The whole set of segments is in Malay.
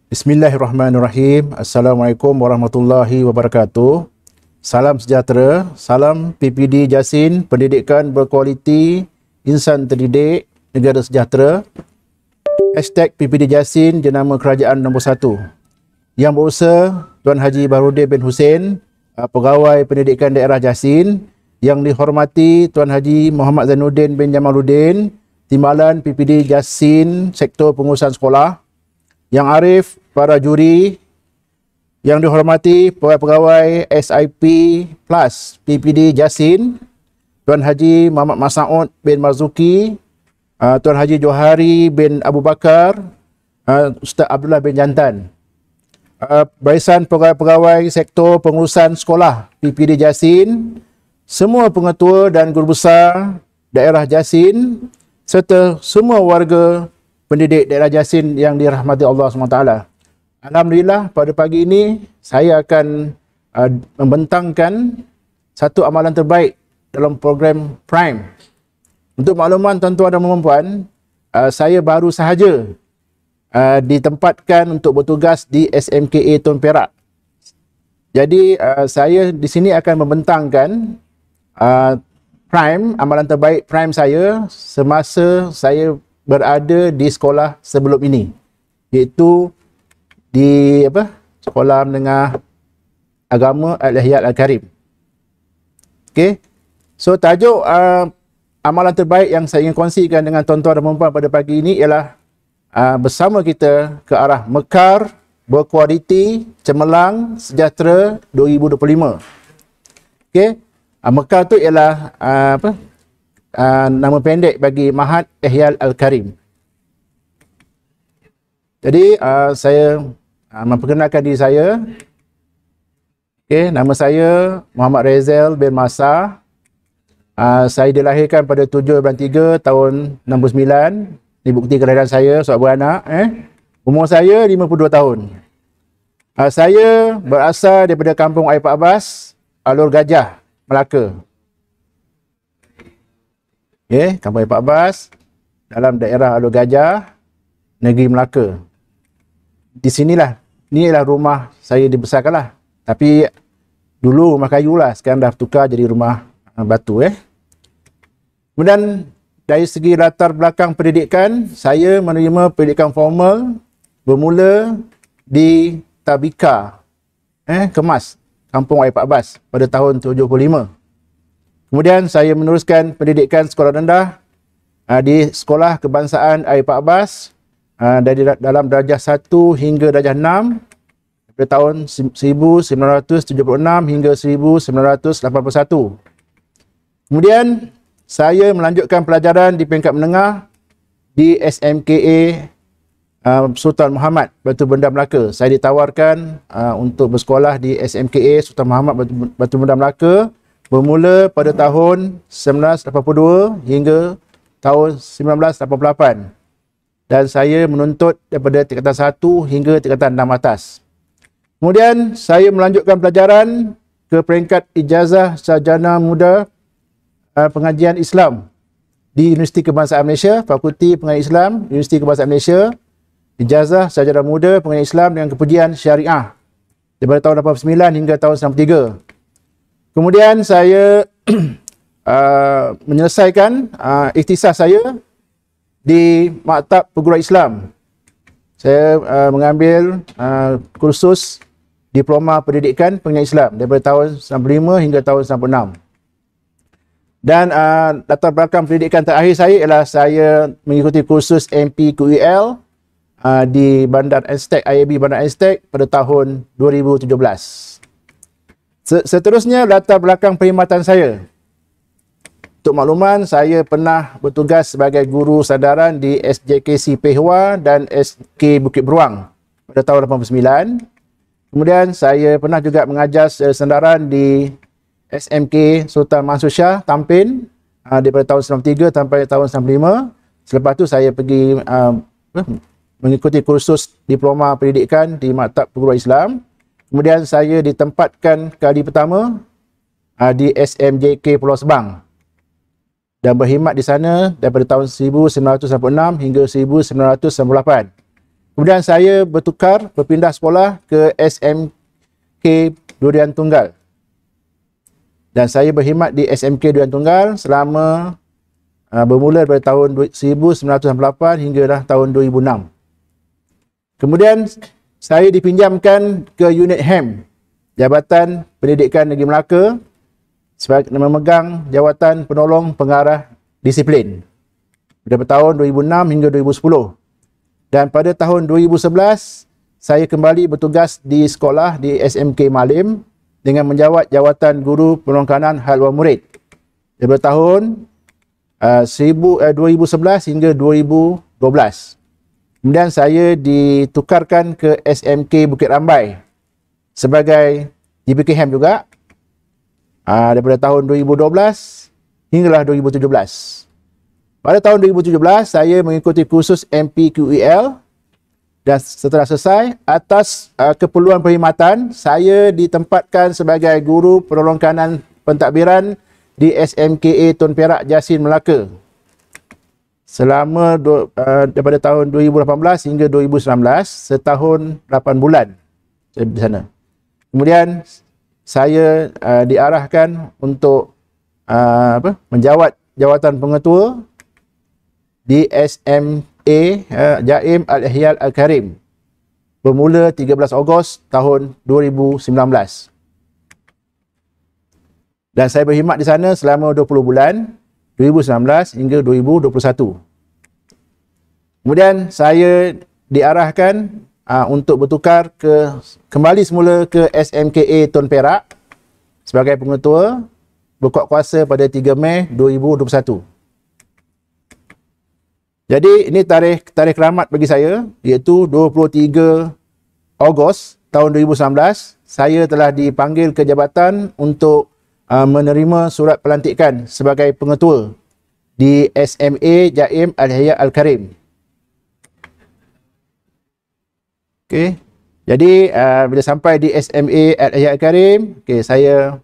Bismillahirrahmanirrahim. Assalamualaikum warahmatullahi wabarakatuh. Salam sejahtera, salam PPD Jasin, pendidikan berkualiti, insan terdidik, negara sejahtera. Hashtag PPD Jasin, jenama kerajaan nombor 1. Yang berusaha Tuan Haji Baharudin bin Hussein, Pegawai Pendidikan Daerah Jasin. Yang dihormati Tuan Haji Muhammad Zainuddin bin Jamaluddin, Timbalan PPD Jasin, Sektor Pengurusan Sekolah. Yang arif, para juri, yang dihormati pegawai SIP Plus PPD Jasin, Tuan Haji Muhammad Masaud bin Marzuki, Tuan Haji Johari bin Abu Bakar, Ustaz Abdullah bin Jantan, barisan pegawai-pegawai sektor pengurusan sekolah PPD Jasin, semua pengetua dan guru besar daerah Jasin, serta semua warga pendidik daerah Jasin yang dirahmati Allah SWT. Alhamdulillah, pada pagi ini saya akan membentangkan satu amalan terbaik dalam program Prime. Untuk makluman tuan-tuan dan puan-puan, saya baru sahaja ditempatkan untuk bertugas di SMKA Tun Perak. Jadi saya di sini akan membentangkan Prime, amalan terbaik Prime saya semasa saya berada di sekolah sebelum ini, iaitu di Sekolah Menengah Agama Al-Ihyad Al-Karim. Okey. So tajuk amalan terbaik yang saya ingin kongsikan dengan tuan-tuan dan puan-puan pada pagi ini ialah bersama kita ke arah Mekar, Berkualiti, Cemerlang, Sejahtera 2025. Okey. Mekar tu ialah nama pendek bagi Mahat Ihyad Al-Karim. Jadi saya memperkenalkan diri saya. Okay, nama saya Muhammad Rezal bin Masa. Saya dilahirkan pada 7 bulan 3 tahun 69. Ini bukti kelahiran saya, seorang beranak. Umur saya 52 tahun. Saya berasal daripada kampung Air Pak Bas, Alur Gajah, Melaka. Okay, kampung Air Pak Bas, dalam daerah Alur Gajah, negeri Melaka. Di sinilah, ni ialah rumah saya dibesarkanlah. Tapi dulu rumah kayu lah, sekarang dah tukar jadi rumah batu. Kemudian dari segi latar belakang pendidikan, saya menerima pendidikan formal bermula di Tabika, Kemas, kampung Air Pak Bas pada tahun 75. Kemudian saya meneruskan pendidikan sekolah rendah di Sekolah Kebangsaan Air Pak Bas dari dalam darjah 1 hingga darjah 6 pada tahun 1976 hingga 1981. Kemudian saya melanjutkan pelajaran di peringkat menengah di SMKA Sultan Muhammad, Batu Benda, Melaka. Saya ditawarkan untuk bersekolah di SMKA Sultan Muhammad, Batu Benda, Melaka bermula pada tahun 1982 hingga tahun 1988. Dan saya menuntut daripada tingkatan 1 hingga tingkatan 6 atas. Kemudian saya melanjutkan pelajaran ke peringkat ijazah sarjana muda pengajian Islam di Universiti Kebangsaan Malaysia, Fakulti Pengajian Islam, Universiti Kebangsaan Malaysia, ijazah sarjana muda pengajian Islam dengan kepujian syariah daripada tahun 89 hingga tahun 93. Kemudian saya menyelesaikan ikhtisas saya di Maktab Perguruan Islam. Saya mengambil kursus Diploma Pendidikan Pengajian Islam daripada tahun 95 hingga tahun 96. Dan latar belakang pendidikan terakhir saya ialah saya mengikuti kursus MPQEL di Bandar Anstek, IAB Bandar Anstek pada tahun 2017. Seterusnya, latar belakang perkhidmatan saya. Untuk makluman, saya pernah bertugas sebagai guru sandaran di SJKC Pehua dan SK Bukit Beruang pada tahun 89. Kemudian saya pernah juga mengajar sandaran di SMK Sultan Mansur Shah Tampin daripada tahun 93 sampai tahun 95. Selepas tu saya pergi mengikuti kursus Diploma Pendidikan di Maktab Perguruan Islam. Kemudian saya ditempatkan kali pertama di SMJK Pulau Sebang dan berkhidmat di sana daripada tahun 1996 hingga 1998. Kemudian saya berpindah sekolah ke SMK Durian Tunggal. Dan saya berkhidmat di SMK Durian Tunggal selama bermula daripada tahun 1998 hinggalah tahun 2006. Kemudian saya dipinjamkan ke unit HEM, Jabatan Pendidikan Negeri Melaka, sebagai memegang jawatan penolong pengarah disiplin daripada tahun 2006 hingga 2010. Dan pada tahun 2011, saya kembali bertugas di sekolah di SMK Malim dengan menjawat jawatan guru penekanan hal wang murid daripada tahun 2011 hingga 2012. Kemudian saya ditukarkan ke SMK Bukit Rambai sebagai GPKM juga daripada tahun 2012 hinggalah 2017. Pada tahun 2017, saya mengikuti kursus MPQEL dan setelah selesai, atas keperluan perkhidmatan, saya ditempatkan sebagai guru penolong kanan pentadbiran di SMKA Tun Perak Jasin Melaka selama daripada tahun 2018 hingga 2019, setahun 8 bulan saya di sana. Kemudian saya diarahkan untuk menjawat jawatan pengetua di SMA Jaim Al-Ihyal Al-Karim bermula 13 Ogos tahun 2019. Dan saya berkhidmat di sana selama 20 bulan, 2019 hingga 2021. Kemudian saya diarahkan untuk bertukar kembali semula ke SMKA Tun Perak sebagai pengetua berkuat kuasa pada 3 Mei 2021. Jadi ini tarikh keramat bagi saya, iaitu 23 Ogos tahun 2019, saya telah dipanggil ke jabatan untuk menerima surat pelantikan sebagai pengetua di SMA Jaim Al-Ihyal Al-Karim. Okey. Jadi bila sampai di SMA Al-Ihyal Al-Karim, saya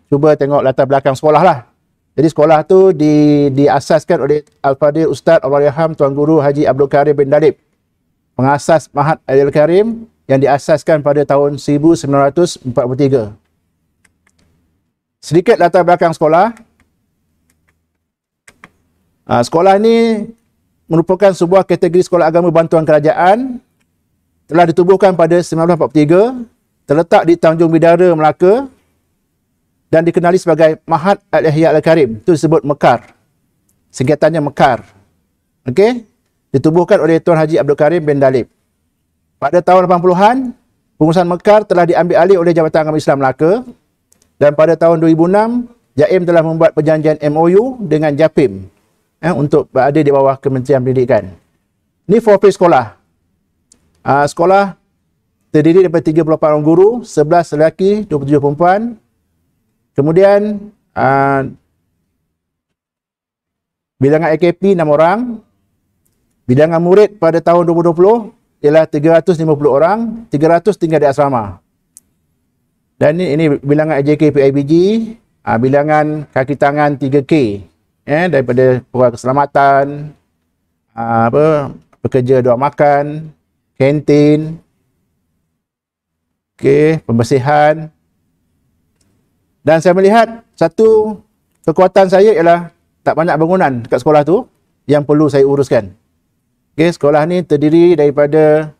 cuba tengok latar belakang sekolah lah. Jadi sekolah tu diasaskan oleh Al-Fadhil Ustaz Allahyarham Tuan Guru Haji Abdul Karim bin Dalib, pengasas Mahat Al-Karim yang diasaskan pada tahun 1943. Sedikit latar belakang sekolah. Sekolah ini merupakan sebuah kategori sekolah agama bantuan kerajaan, telah ditubuhkan pada 1943, terletak di Tanjung Bidara, Melaka, dan dikenali sebagai Mahat Al-Ihyal Al-Karim. Itu disebut Mekar. Singkatannya Mekar. Okey? Ditubuhkan oleh Tuan Haji Abdul Karim bin Dalib. Pada tahun 80-an, pengurusan Mekar telah diambil alih oleh Jabatan Agama Islam Melaka, dan pada tahun 2006, Jaim telah membuat perjanjian MOU dengan Japim untuk berada di bawah Kementerian Pendidikan. Ini profil sekolah. Sekolah terdiri daripada 38 orang guru, 11 lelaki, 27 perempuan. Kemudian bilangan AKP 6 orang. Bilangan murid pada tahun 2020 ialah 350 orang, 300 tinggal di asrama. Dan ini bilangan AJK PIBG, bilangan kaki tangan 3K daripada perwal keselamatan, pekerja doa makan, kantin, pembersihan. Dan saya melihat satu kekuatan saya ialah tak banyak bangunan dekat sekolah tu yang perlu saya uruskan. Sekolah ni terdiri daripada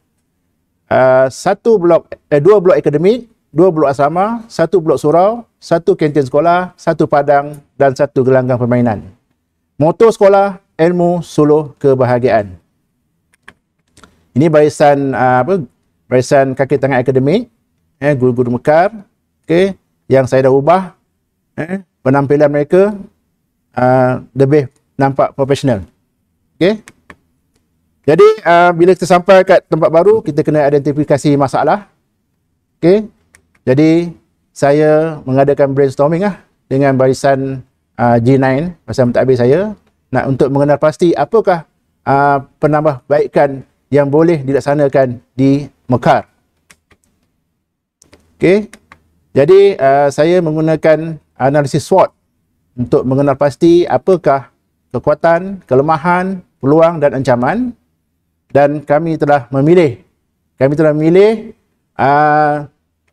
dua blok akademik, 2 blok asrama, 1 blok surau, 1 kantin sekolah, 1 padang dan 1 gelanggang permainan. Moto sekolah, ilmu, suluh, kebahagiaan. Ini barisan kaki tangan akademik, guru-guru Mekar, yang saya dah ubah penampilan mereka lebih nampak profesional. Jadi bila kita sampai kat tempat baru, kita kena identifikasi masalah. Jadi saya mengadakan brainstorming dengan barisan G9, barisan mentadbir saya, untuk mengenal pasti apakah penambahbaikan yang boleh dilaksanakan di Mekar. Jadi saya menggunakan analisis SWOT untuk mengenal pasti apakah kekuatan, kelemahan, peluang dan ancaman dan kami telah memilih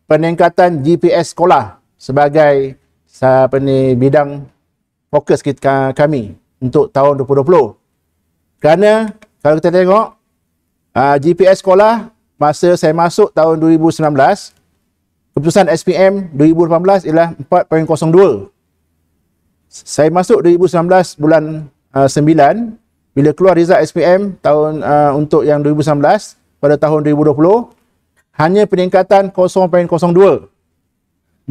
peningkatan GPS sekolah sebagai bidang fokus kami untuk tahun 2020. Kerana kalau kita tengok GPS sekolah masa saya masuk tahun 2019, keputusan SPM 2018 ialah 4.02. Saya masuk 2019 bulan 9, bila keluar result SPM tahun untuk yang 2019 pada tahun 2020, hanya peningkatan 0.02,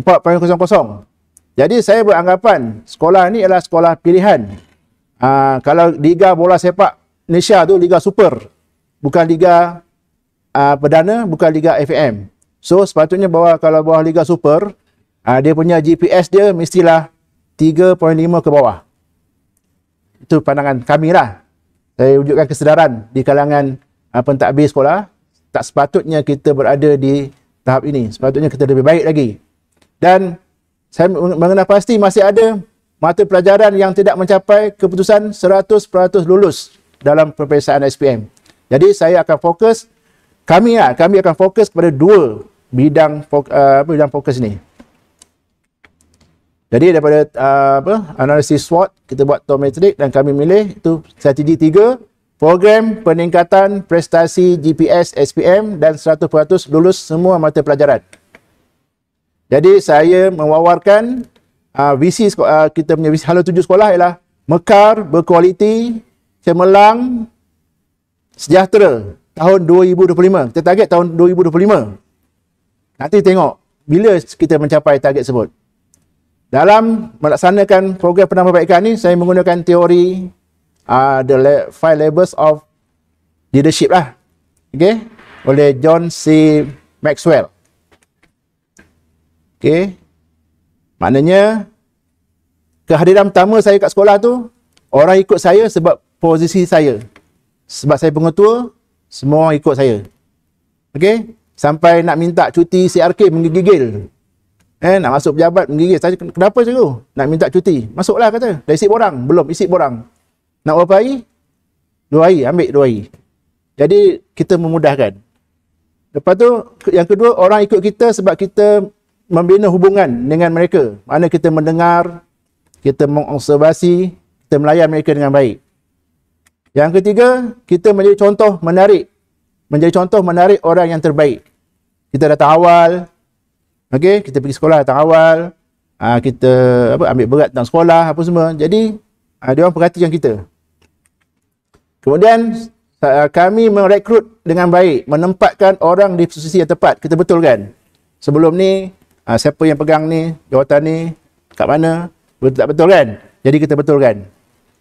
4.00. Jadi saya beranggapan sekolah ni adalah sekolah pilihan. Kalau Liga Bola Sepak Malaysia tu Liga Super, bukan Liga Perdana, bukan Liga FAM. So sepatutnya kalau bawah Liga Super, dia punya GPS dia mestilah 3.5 ke bawah. Itu pandangan kami lah. Saya wujudkan kesedaran di kalangan pentadbir sekolah. Tak sepatutnya kita berada di tahap ini. Sepatutnya kita lebih baik lagi. Dan saya mengenal pasti masih ada mata pelajaran yang tidak mencapai keputusan 100% lulus dalam peperiksaan SPM. Jadi saya akan fokus, kami akan fokus kepada dua bidang fokus ini. Jadi daripada analisis SWOT, kita buat tometrik dan kami milih itu strategi 3, program peningkatan prestasi GPS SPM dan 100% lulus semua mata pelajaran. Jadi saya mewawarkan visi kita punya visi hala tuju sekolah ialah mekar, berkualiti, cemerlang, sejahtera tahun 2025. Kita target tahun 2025. Nanti tengok bila kita mencapai target tersebut. Dalam melaksanakan program penambahbaikan ni, saya menggunakan teori the 5 levels of leadership lah. Okay? Oleh John C. Maxwell. Okay? Maknanya, kehadiran pertama saya kat sekolah tu, orang ikut saya sebab posisi saya. Sebab saya pengetua, semua ikut saya. Okay? Sampai nak minta cuti CRK menggigil. Nak masuk pejabat menggigil. Saya, kenapa cikgu? Nak minta cuti. Masuklah kata. Dah isi borang. Belum isi borang. Nak berapa hari? 2 hari. Ambil 2 hari. Jadi, kita memudahkan. Lepas tu, yang kedua, orang ikut kita sebab kita membina hubungan dengan mereka. Mana kita mendengar, kita mengobservasi, kita melayan mereka dengan baik. Yang ketiga, kita menjadi contoh menarik. Menjadi contoh menarik orang yang terbaik. Kita datang awal, okay? Kita pergi sekolah datang awal, kita ambil berat dalam sekolah, apa semua. Jadi, dia orang perhatikan kita. Kemudian, kami merekrut dengan baik, menempatkan orang di posisi yang tepat. Kita betulkan. Sebelum ni, siapa yang pegang ni, jawatan ni, kat mana, betul tak betul kan? Jadi kita betulkan.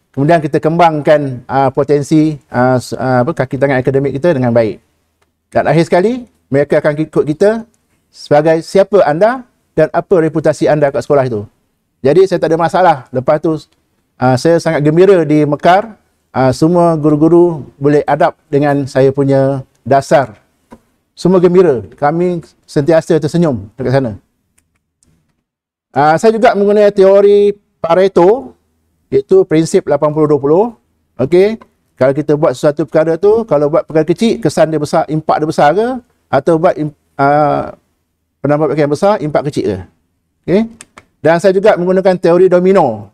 Kemudian kita kembangkan potensi kaki tangan akademik kita dengan baik. Dan akhir sekali, mereka akan ikut kita sebagai siapa anda dan apa reputasi anda kat sekolah itu. Jadi saya tak ada masalah. Lepas tu, saya sangat gembira di Mekar. Semua guru-guru boleh adapt dengan saya punya dasar. Semua gembira. Kami sentiasa tersenyum dekat sana. Saya juga menggunakan teori Pareto, iaitu prinsip 80-20. Okey, kalau kita buat sesuatu perkara tu, kalau buat perkara kecil, kesan dia besar, impak dia besar ke? Atau buat penambahbaikan yang besar, impak kecil ke? Okey. Dan saya juga menggunakan teori domino,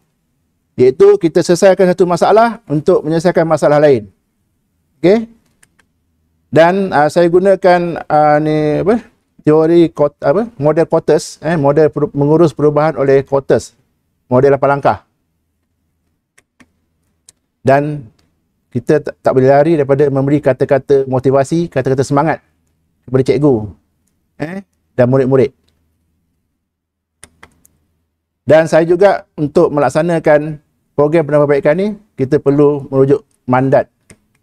iaitu kita selesaikan satu masalah untuk menyelesaikan masalah lain. Okey. Dan saya gunakan teori model Cortes, model mengurus perubahan oleh Cortes, model 8 langkah. Dan kita tak boleh lari daripada memberi kata-kata motivasi, kata-kata semangat kepada cikgu dan murid-murid. Dan saya juga untuk melaksanakan program penambahbaikan ni, kita perlu merujuk mandat.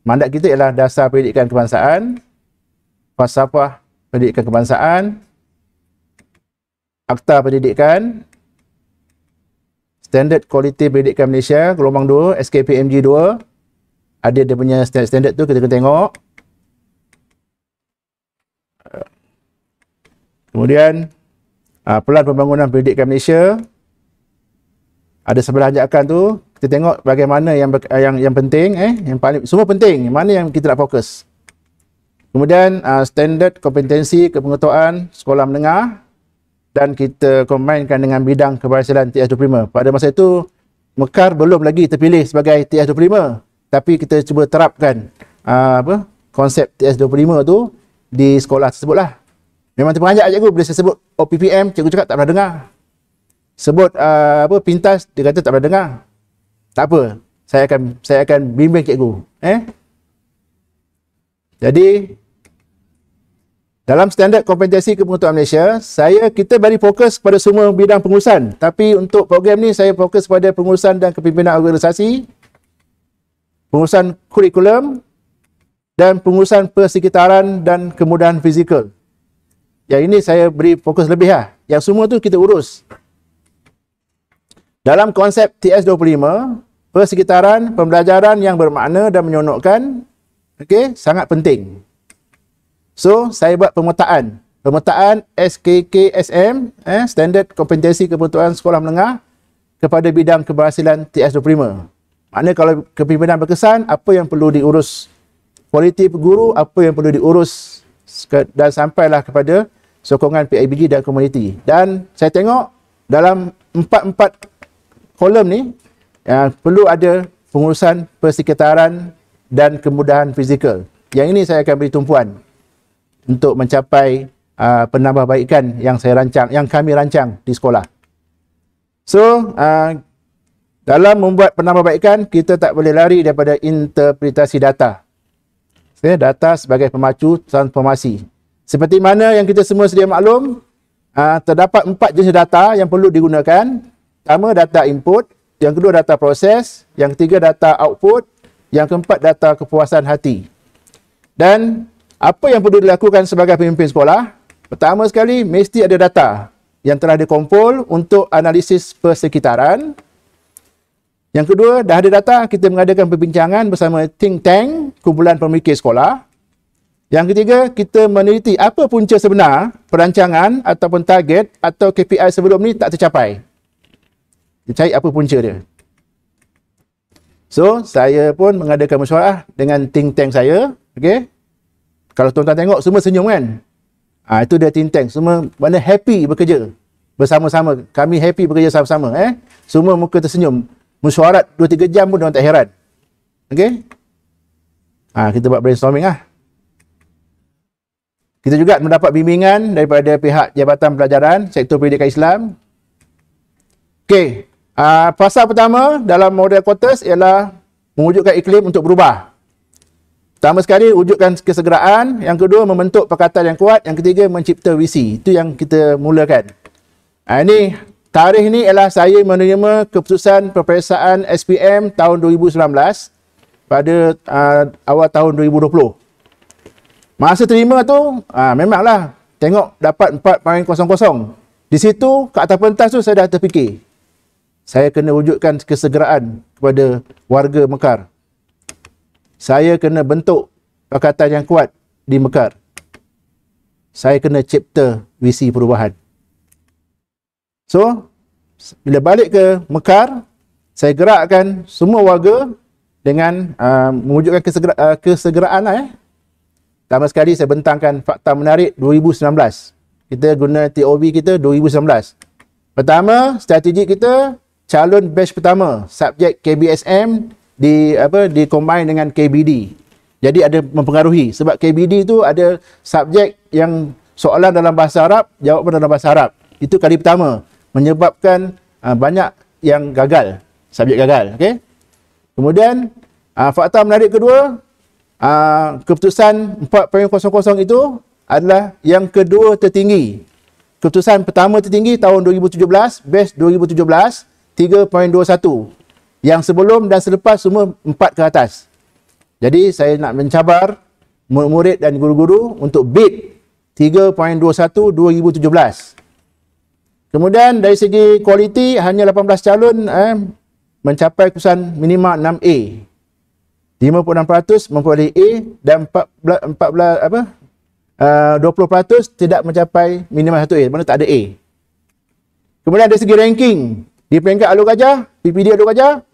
Mandat kita ialah dasar pendidikan kebangsaan, falsafah pendidikan kebangsaan, akta pendidikan, standard kualiti pendidikan Malaysia, gelombang 2, SKPMG 2. Ada dia punya standard tu, kita kena tengok. Kemudian, pelan pembangunan pendidikan Malaysia. Ada sebelah ajakan tu, kita tengok bagaimana yang penting, yang paling, semua penting, mana yang kita nak fokus. Kemudian standard kompetensi kepengetahuan sekolah menengah, dan kita combine dengan bidang keberhasilan TS25. Pada masa itu Mekar belum lagi terpilih sebagai TS25, tapi kita cuba terapkan konsep TS25 tu di sekolah tersebut lah. Memang terperanjat cikgu bila saya sebut OPPM, cikgu cakap tak pernah dengar. Sebut pintas, dia kata tak pernah dengar. Tak apa, saya akan bimbing cikgu. Jadi dalam standard kompetensi kepengetahuan Malaysia, kita beri fokus pada semua bidang pengurusan. Tapi untuk program ni saya fokus pada pengurusan dan kepimpinan organisasi, pengurusan kurikulum, dan pengurusan persekitaran dan kemudahan fizikal. Yang ini saya beri fokus lebih lah. Yang semua tu kita urus. Dalam konsep TS25, persekitaran, pembelajaran yang bermakna dan menyeronokkan, sangat penting. So, saya buat pemetaan SKKSM, Standard Kompetensi Kepengetahuan Sekolah Menengah, kepada bidang keberhasilan TS25. Maknanya kalau kepimpinan berkesan, apa yang perlu diurus kualiti guru, apa yang perlu diurus, dan sampailah kepada sokongan PIBG dan komuniti. Dan saya tengok dalam empat kolom ni, perlu ada pengurusan persekitaran dan kemudahan fizikal. Yang ini saya akan beri tumpuan untuk mencapai penambahbaikan yang kami rancang di sekolah. So, dalam membuat penambahbaikan, kita tak boleh lari daripada interpretasi data. Data sebagai pemacu transformasi. Seperti mana yang kita semua sedia maklum, terdapat 4 jenis data yang perlu digunakan. Pertama, data input. Yang kedua, data proses. Yang ketiga, data output. Yang keempat, data kepuasan hati. Dan apa yang perlu dilakukan sebagai pemimpin sekolah? Pertama sekali, mesti ada data yang telah dikumpul untuk analisis persekitaran. Yang kedua, dah ada data, kita mengadakan perbincangan bersama think tank, kumpulan pemikir sekolah. Yang ketiga, kita meneliti apa punca sebenar perancangan ataupun target atau KPI sebelum ni tak tercapai. Kita cari apa punca dia. So, saya pun mengadakan mesyuarah dengan think tank saya. Kalau tuan-tuan tengok, semua senyum kan? Itu dia think tank. Semua mana happy bekerja bersama-sama. Kami happy bekerja sama-sama. Semua muka tersenyum. Mesyuarat 2-3 jam pun orang tak heran. Kita buat brainstorming lah. Kita juga mendapat bimbingan daripada pihak Jabatan Pelajaran, Sektor Pendidikan Islam. Fasa pertama dalam model Quarters ialah mewujudkan iklim untuk berubah. Pertama sekali, wujudkan kesegeraan. Yang kedua, membentuk pakatan yang kuat. Yang ketiga, mencipta visi. Itu yang kita mulakan. Ini, tarikh ni ialah saya menerima keputusan peperiksaan SPM tahun 2019 pada awal tahun 2020. Masa terima tu, memanglah tengok dapat 4.00. Di situ, kat atas pentas tu saya dah terfikir. Saya kena wujudkan kesegeraan kepada warga Mekar. Saya kena bentuk pakatan yang kuat di Mekar. Saya kena cipta visi perubahan. So, bila balik ke Mekar, saya gerakkan semua warga dengan mewujudkan kesegeraan. Pertama sekali saya bentangkan fakta menarik 2019. Kita guna TOB kita 2019. Pertama, strategi kita calon batch pertama, subjek KBSM di combine dengan KBD. Jadi ada mempengaruhi sebab KBD tu ada subjek yang soalan dalam bahasa Arab, jawapan dalam bahasa Arab. Itu kali pertama menyebabkan banyak yang gagal, subjek gagal. Kemudian fakta menarik kedua, keputusan 4.00 itu adalah yang kedua tertinggi. Keputusan pertama tertinggi tahun 2017, batch 2017 3.21. Yang sebelum dan selepas semua 4 ke atas. Jadi saya nak mencabar murid dan guru-guru untuk beat 3.21 2017. Kemudian dari segi kualiti hanya 18 calon mencapai keputusan minima 6A. 56% memperoleh A dan 20% tidak mencapai minima 1A, mana tak ada A. Kemudian dari segi ranking, di peringkat Alur Gajah, PPD Alur Gajah,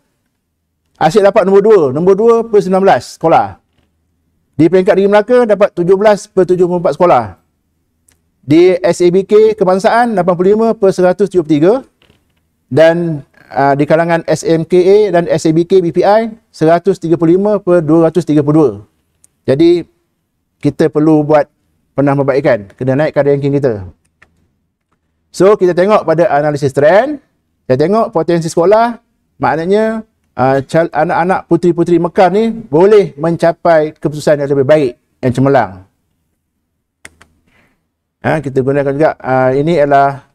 asyik dapat nombor 2 per 19 sekolah. Di peringkat Negeri Melaka dapat 17/74 sekolah. Di SABK Kebangsaan 85/173 dan di kalangan SMKA dan SABK BPI 135/232. Jadi kita perlu buat penambahbaikan, kena naikkan ranking kita. So kita tengok pada analisis trend, kita tengok potensi sekolah, maknanya anak-anak puteri-puteri Mekar ni boleh mencapai keputusan yang lebih baik, yang cemerlang. Kita gunakan juga ini adalah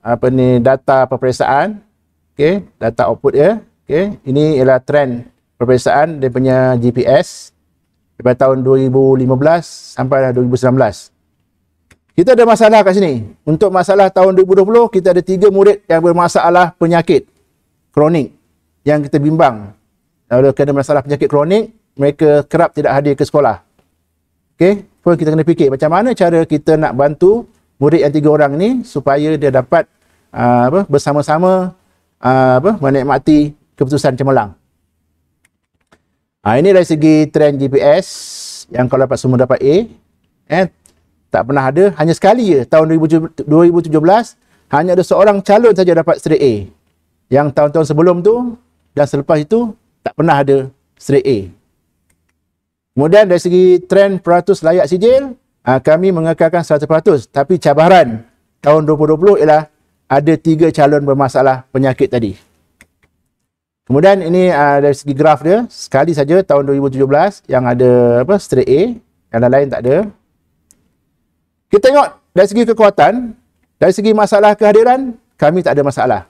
data peperiksaan, okey, data output ya. Okey, ini ialah trend peperiksaan dia punya GPS daripada tahun 2015 sampai 2019. Kita ada masalah kat sini. Untuk masalah tahun 2020, kita ada 3 murid yang bermasalah penyakit kronik yang kita bimbang. Kalau kena masalah penyakit kronik, mereka kerap tidak hadir ke sekolah. Okey, pun kita kena fikir macam mana cara kita nak bantu murid yang 3 orang ni supaya dia dapat bersama-sama menikmati keputusan cemerlang. Ini dari segi trend GPS yang kalau dapat semua dapat A. Tak pernah ada, hanya sekali je tahun 2017 hanya ada seorang calon saja dapat straight A. Yang tahun-tahun sebelum tu dan selepas itu tak pernah ada straight A. Kemudian dari segi trend peratus layak sijil, kami mengekalkan 100%, tapi cabaran tahun 2020 ialah ada 3 calon bermasalah penyakit tadi. Kemudian ini dari segi graf dia, sekali saja tahun 2017 yang ada straight A, yang lain tak ada. Kita tengok dari segi kekuatan, dari segi masalah kehadiran, kami tak ada masalah.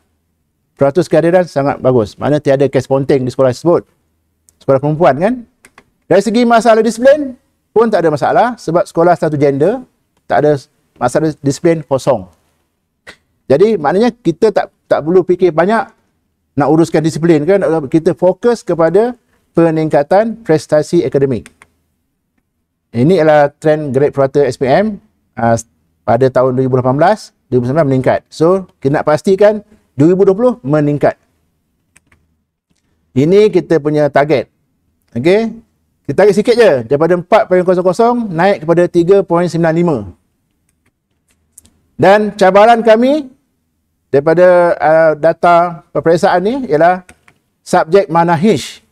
Peratus kehadiran sangat bagus. Mana tiada kes ponting di sekolah tersebut. Sekolah perempuan kan. Dari segi masalah disiplin pun tak ada masalah sebab sekolah satu gender, tak ada masalah disiplin kosong. Jadi maknanya kita tak perlu fikir banyak nak uruskan disiplin kan. Kita fokus kepada peningkatan prestasi akademik. Ini adalah trend grade purata SPM. Pada tahun 2018, 2019 meningkat. So, kita nak pastikan 2020 meningkat. Ini kita punya target. Okey. Kita target sikit je. Daripada 4.00 naik kepada 3.95. Dan cabaran kami daripada data peperiksaan ni ialah subjek manahij.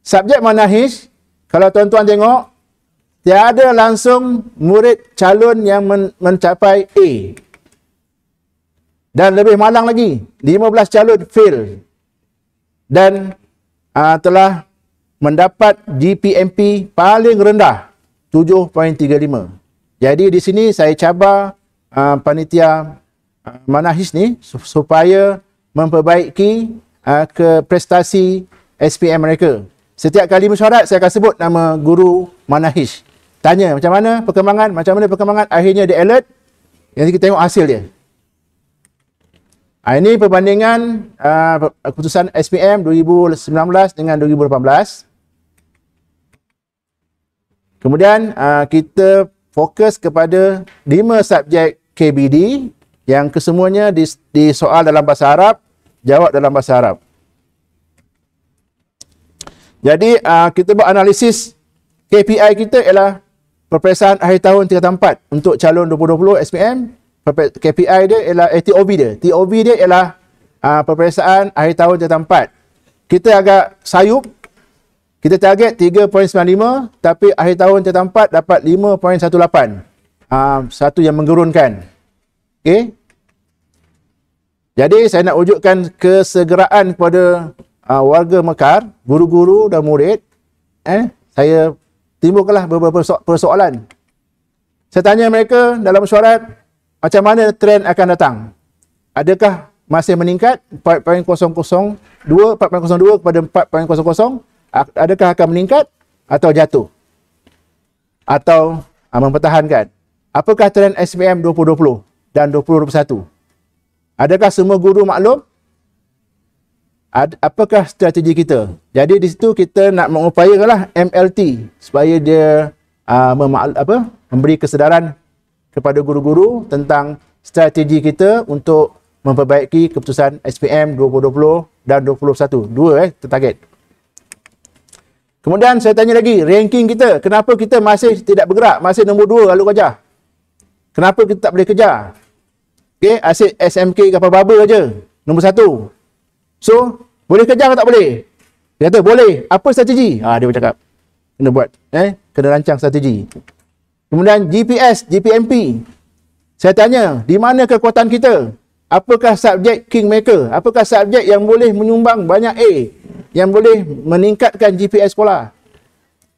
Subjek manahij, kalau tuan-tuan tengok, tiada langsung murid calon yang mencapai A. Dan lebih malang lagi, 15 calon fail. Dan telah mendapat GPMP paling rendah, 7.35. Jadi di sini saya cabar panitia manahij ni supaya memperbaiki ke prestasi SPM mereka. Setiap kali mesyuarat, saya akan sebut nama guru manahij. Tanya macam mana perkembangan, akhirnya dia alert. Nanti kita tengok hasil dia. Ini perbandingan keputusan SPM 2019 dengan 2018. Kemudian kita fokus kepada 5 subjek KBD yang kesemuanya di soal dalam bahasa Arab, jawab dalam bahasa Arab. Jadi kita buat analisis KPI kita ialah peperiksaan akhir tahun tingkatan 4 untuk calon 2020 SPM. KPI dia ialah TOB dia. TOB dia ialah peperiksaan akhir tahun tingkatan 4. Kita agak sayup. Kita target 3.95 tapi akhir tahun tingkatan 4 dapat 5.18. Satu yang menggerunkan. Okey. Jadi saya nak wujudkan kesegeraan kepada warga Mekar, guru-guru dan murid. Saya timbulkanlah beberapa persoalan. Saya tanya mereka dalam mesyuarat, macam mana trend akan datang? Adakah masih meningkat 4.002 kepada 4.00? Adakah akan meningkat atau jatuh? Atau mempertahankan? Apakah trend SPM 2020 dan 2021? Adakah semua guru maklum? Apakah strategi kita? Jadi di situ kita nak mengupayakanlah MLT supaya dia memberi kesedaran kepada guru-guru tentang strategi kita untuk memperbaiki keputusan SPM 2020 dan 2021. Dua target. Kemudian saya tanya lagi, ranking kita, kenapa kita masih tidak bergerak, masih nombor 2 lalu kejar? Kenapa kita tak boleh kejar? Okey, asyik SMK kapal baba aja, nombor 1. So, boleh kejar ke tak boleh? Dia kata, boleh. Apa strategi? Dia bercakap. Kena buat, kena rancang strategi. Kemudian GPS, GPMP. Saya tanya, di mana kekuatan kita? Apakah subjek kingmaker? Apakah subjek yang boleh menyumbang banyak A? Yang boleh meningkatkan GPS sekolah?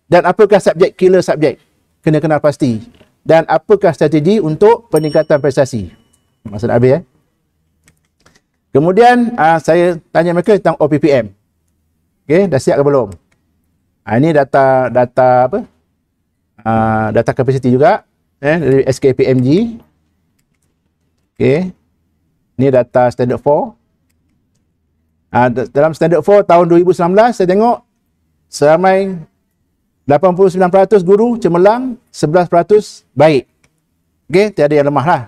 Dan apakah subjek killer subjek? Kena kenal pasti. Dan apakah strategi untuk peningkatan prestasi? Maksud habis Kemudian saya tanya mereka tentang OPPM. Okey, dah siap ke belum? Ini data apa? Data capacity juga dari SKPMG. Okey. Ini data standard 4. Dalam standard 4 tahun 2019 saya tengok seramai 89% guru cemerlang, 11% baik. Okey, tiada yang lemah lah.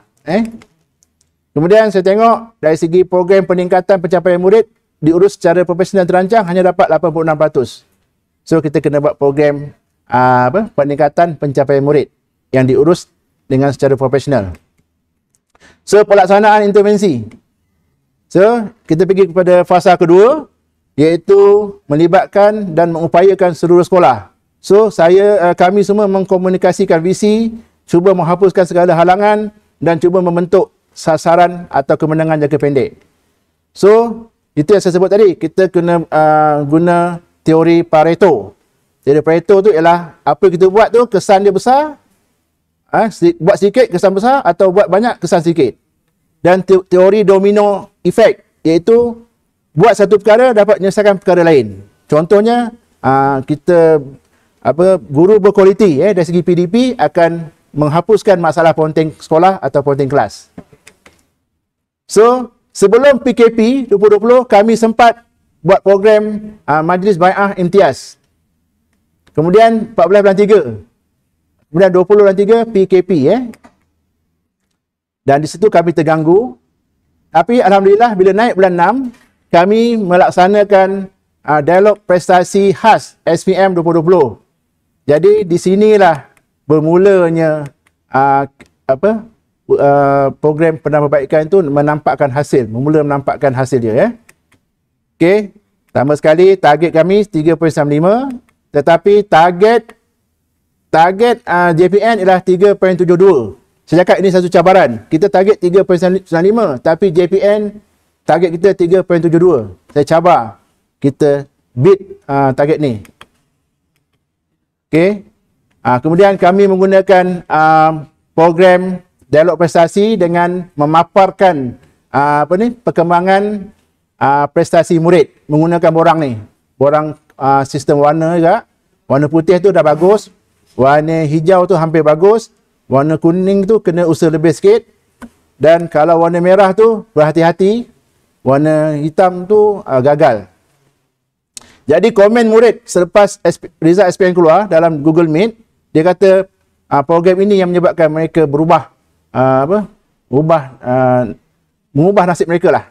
Kemudian saya tengok dari segi program peningkatan pencapaian murid diurus secara profesional terancang hanya dapat 86%. So kita kena buat program peningkatan pencapaian murid yang diurus dengan secara profesional. So pelaksanaan intervensi. So kita pergi kepada fasa kedua, iaitu melibatkan dan mengupayakan seluruh sekolah. So kami semua mengkomunikasikan visi, cuba menghapuskan segala halangan dan cuba membentuk sasaran atau kemenangan jangka pendek. So itu yang saya sebut tadi, kita kena guna teori Pareto. Teori Pareto tu ialah apa kita buat tu kesan dia besar, buat sedikit kesan besar atau buat banyak kesan sedikit. Dan teori domino effect, iaitu buat satu perkara dapat menyelesaikan perkara lain. Contohnya kita guru berkualiti dari segi PDP akan menghapuskan masalah ponteng sekolah atau ponteng kelas. So sebelum PKP 2020 kami sempat buat program Majlis Bai'ah Imtiaz. Kemudian 14 bulan 3. Kemudian 20 bulan 3 PKP Dan di situ kami terganggu. Tapi alhamdulillah bila naik bulan 6 kami melaksanakan dialog prestasi khas SPM 2020. Jadi di sinilah bermulanya program penambahbaikan itu menampakkan hasil, menampakkan hasil dia Okey, pertama sekali target kami 3.95, tetapi target JPN ialah 3.72. Saya cakap ini satu cabaran. Kita target 3.95 tapi JPN target kita 3.72. Saya cabar kita beat target ni. Okey. Kemudian kami menggunakan program dialog prestasi dengan memaparkan perkembangan prestasi murid menggunakan borang ni. Borang sistem warna juga. Warna putih tu dah bagus, warna hijau tu hampir bagus, warna kuning tu kena usaha lebih sikit, dan kalau warna merah tu berhati-hati, warna hitam tu gagal. Jadi komen murid selepas result SPM keluar dalam Google Meet, dia kata program ini yang menyebabkan mereka mengubah nasib mereka lah.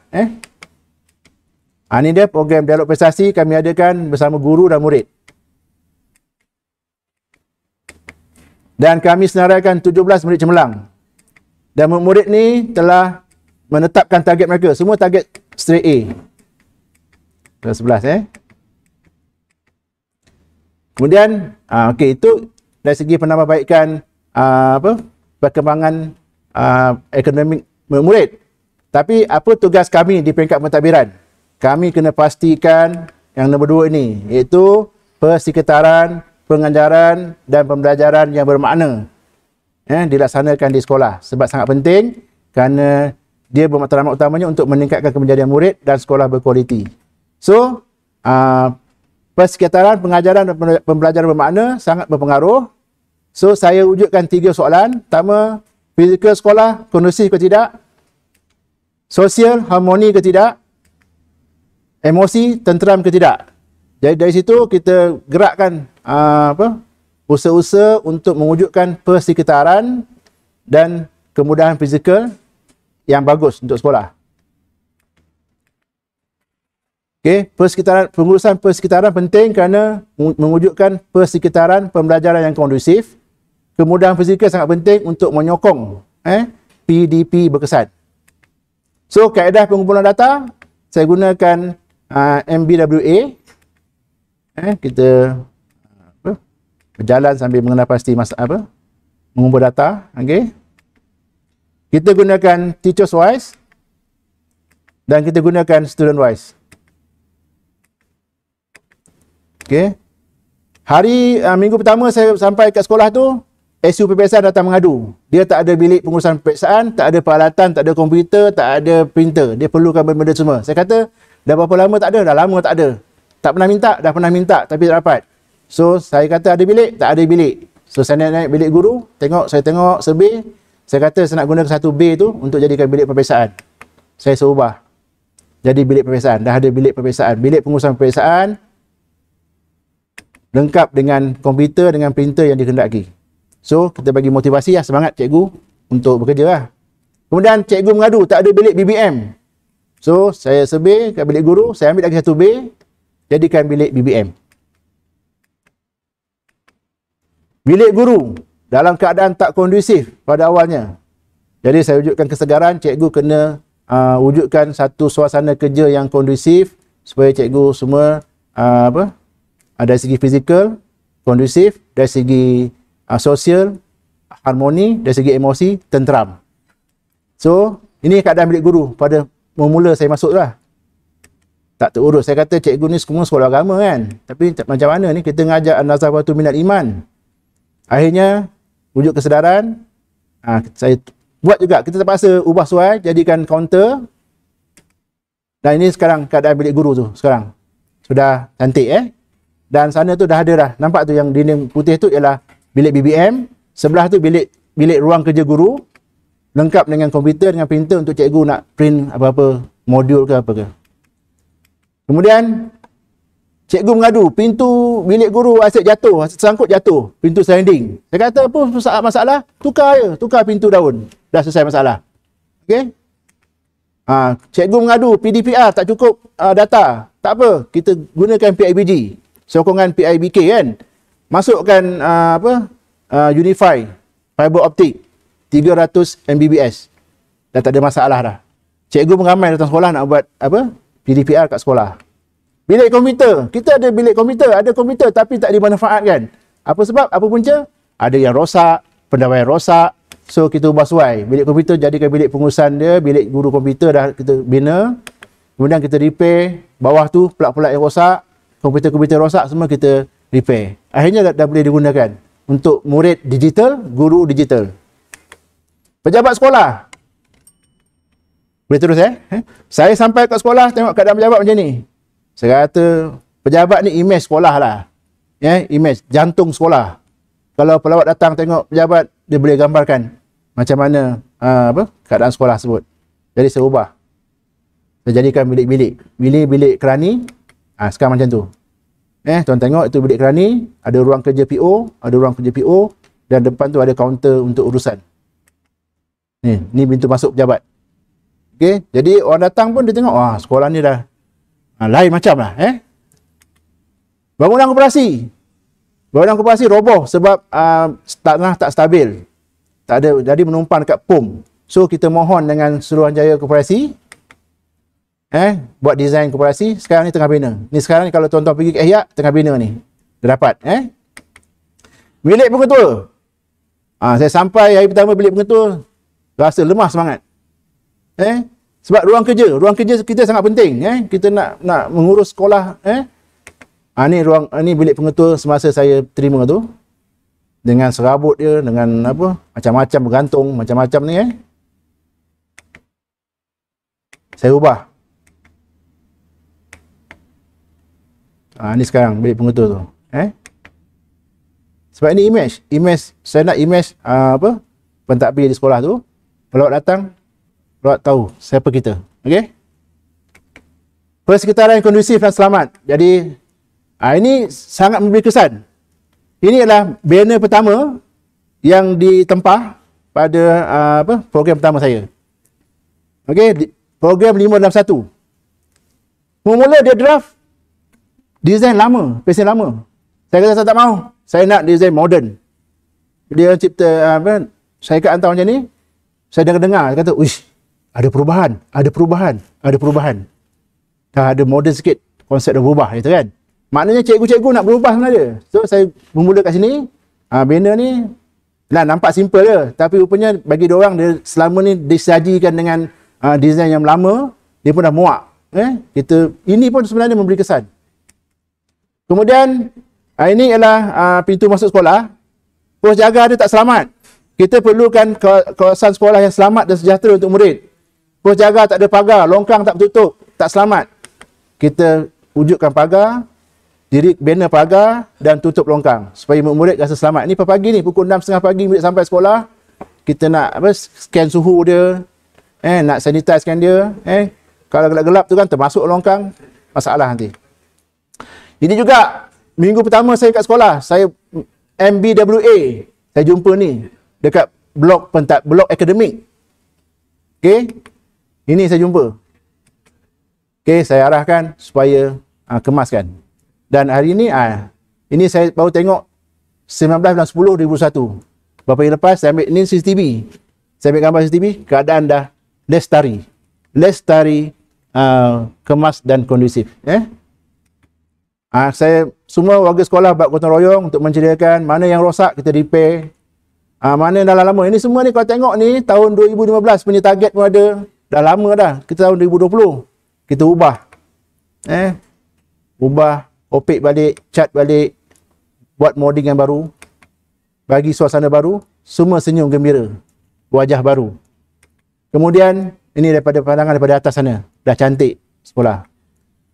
Ini dia program dialog prestasi kami adakan bersama guru dan murid. Dan kami senaraikan 17 murid cemerlang. Dan murid ni telah menetapkan target mereka. Semua target straight A. Kelas 11 Kemudian, okey, itu dari segi penambahbaikan perkembangan akademik murid. Tapi apa tugas kami di peringkat pentadbiran? Kami kena pastikan yang nombor 2 ini, iaitu persekitaran, pengajaran dan pembelajaran yang bermakna dilaksanakan di sekolah. Sebab sangat penting kerana dia bermatlamat utamanya untuk meningkatkan kemenjadian murid dan sekolah berkualiti. So, persekitaran, pengajaran dan pembelajaran bermakna sangat berpengaruh. So, saya wujudkan 3 soalan. Pertama, fizikal sekolah kondusif ke tidak? Sosial, harmoni ke tidak? Emosi, tenteram ke tidak? Jadi dari situ kita gerakkan usaha-usaha untuk mewujudkan persekitaran dan kemudahan fizikal yang bagus untuk sekolah. Okey, persekitaran, pengurusan persekitaran penting kerana mewujudkan persekitaran pembelajaran yang kondusif. Kemudahan fizikal sangat penting untuk menyokong PDP berkesan. So, kaedah pengumpulan data, saya gunakan MBWA. Kita berjalan sambil mengenal pasti mengumpul data. Okay. Kita gunakan teachers wise dan kita gunakan student wise. Okay. Minggu pertama saya sampai kat sekolah tu, SU peperiksaan datang mengadu. Dia tak ada bilik pengurusan peperiksaan, tak ada peralatan, tak ada komputer, tak ada printer. Dia perlukan benda-benda semua. Saya kata, dah berapa lama tak ada? Dah lama tak ada. Tak pernah minta? Dah pernah minta tapi tak dapat. So, saya kata ada bilik? Tak ada bilik. So, saya naik bilik guru, saya tengok survey. Saya kata saya nak gunakan satu bay tu untuk jadikan bilik peperiksaan. Saya ubah jadi bilik peperiksaan. Dah ada bilik peperiksaan. Bilik pengurusan peperiksaan lengkap dengan komputer, dengan printer yang dikehendaki. So, kita bagi motivasi lah, semangat cikgu untuk bekerja lah. Kemudian, cikgu mengadu, tak ada bilik BBM. So, saya survey kat bilik guru, saya ambil lagi satu bay, jadikan bilik BBM. Bilik guru, dalam keadaan tak kondusif pada awalnya. Jadi, saya wujudkan kesegaran, cikgu kena wujudkan satu suasana kerja yang kondusif, supaya cikgu semua, dari segi fizikal, kondusif, dari segi sosial, harmoni, dari segi emosi, tenteram. So, ini keadaan bilik guru pada mula saya masuk lah. Tak terurus. Saya kata, cikgu ni semua sekolah agama kan. Tapi macam mana ni kita ngajak An-Nazafatu Minal Iman. Akhirnya, wujud kesedaran, saya buat juga. Kita terpaksa ubah suai, jadikan kaunter. Dan ini sekarang keadaan bilik guru tu sekarang. Sudah cantik Dan sana tu dah ada dah. Nampak tu yang dinding putih tu ialah bilik BBM. Sebelah tu bilik ruang kerja guru. Lengkap dengan komputer, dengan printer untuk cikgu nak print apa-apa modul ke apa ke. Kemudian, cikgu mengadu, pintu bilik guru asyik jatuh, asyik sangkut jatuh. Pintu sliding. Saya kata, apa masalah? Tukar pintu daun. Dah selesai masalah. Okey? Cikgu mengadu, PDPR tak cukup data. Tak apa, kita gunakan PIBG. Sokongan PIBK kan. Masukkan Unify fiber optik 300 Mbps. Dah tak ada masalah dah. Cikgu mengamai datang sekolah nak buat PDPR kat sekolah. Bilik komputer. Kita ada bilik komputer, ada komputer tapi tak dimanfaatkan. Apa sebab? Apa punca? Ada yang rosak, pendawaian rosak. So kita ubah suai. Bilik komputer jadikan bilik pengurusan dia, bilik guru komputer dah kita bina. Kemudian kita repair bawah tu plug-plug yang rosak. Komputer-komputer rosak semua kita repair. Akhirnya dah boleh digunakan untuk murid digital, guru digital. Pejabat sekolah. Boleh terus Saya sampai kat sekolah tengok keadaan pejabat macam ni. Saya kata pejabat ni imej sekolah lah. Imej jantung sekolah. Kalau pelawat datang tengok pejabat, dia boleh gambarkan macam mana keadaan sekolah tersebut. Jadi saya ubah. Saya jadikan bilik-bilik. Bilik kerani. Sekarang macam tu. Tuan tengok itu bilik kerani, ada ruang kerja PO, dan depan tu ada kaunter untuk urusan. Ni pintu masuk pejabat. Okey, jadi orang datang pun dia tengok, sekolah ni dah lain macam lah. Bangunan koperasi roboh sebab tanah tak stabil. Tak ada, jadi menumpang dekat POM. So kita mohon dengan Suruhanjaya Koperasi buat desain koperasi. Sekarang ni tengah bina. Ni sekarang ni kalau tuan-tuan pergi ke Ihya, tengah bina ni. Dah dapat. Bilik pengetua. Saya sampai hari pertama bilik pengetua, rasa lemah semangat. Sebab ruang kerja kita sangat penting. Kita nak mengurus sekolah. Ni bilik pengetua semasa saya terima tu. Dengan serabut dia, dengan macam-macam bergantung, macam-macam ni. Saya ubah. Ni sekarang bilik pengetua tu. Sebab ini imej, saya nak imej pentadbir di sekolah tu. Pelawat datang, pelawat tahu siapa kita. Okey? Persekitaran yang kondusif dan selamat. Jadi ini sangat memberi kesan. Ini adalah banner pertama yang ditempah pada program pertama saya. Okey, program 5 dalam 1. Mula-mula dia draft design lama, pesen lama. Saya kata saya tak mau. Saya nak design moden. Dia cipta saya kat hantar macam ni. Saya dengar, dia kata, "Uish, ada perubahan, ada perubahan, ada perubahan." Dah ada moden sikit, konsep dah berubah gitu kan. Maknanya cikgu-cikgu nak berubah sebenarnya. So saya bermula kat sini, banner ni nampak simple je, tapi rupanya bagi dia orang dia selama ni disajikan dengan design yang lama, dia pun dah muak. Ini pun sebenarnya memberi kesan. Kemudian ini ialah pintu masuk sekolah. Pos jaga dia tak selamat. Kita perlukan kawasan sekolah yang selamat dan sejahtera untuk murid. Pos jaga tak ada pagar, longkang tak bertutup, tak selamat. Kita wujudkan pagar, diri banner pagar dan tutup longkang supaya murid rasa selamat. Ini pagi ni pukul 6.30 pagi murid sampai sekolah. Kita nak scan suhu dia, nak sanitizekan dia, kalau gelap-gelap tu kan termasuk longkang, masalah nanti. Ini juga minggu pertama saya kat sekolah, saya MBWA, saya jumpa ni dekat blok akademik. Okey. Ini saya jumpa. Okey, saya arahkan supaya kemaskan. Dan hari ini ini saya baru tengok 19 bulan 10 2001. Beberapa hari lepas saya ambil ini CCTV. Saya ambil gambar CCTV, keadaan dah lestari. Lestari, kemas dan kondusif. Saya semua warga sekolah buat gotong royong untuk menceriakan mana yang rosak kita repair. Mana yang dah lama. Ini semua ni kalau tengok ni tahun 2015 punya target pun ada. Dah lama dah. Kita tahun 2020. Kita ubah. Ubah, opek balik, cat balik, buat modding yang baru, bagi suasana baru, semua senyum gembira, wajah baru. Kemudian, ini daripada pandangan daripada atas sana, dah cantik sekolah.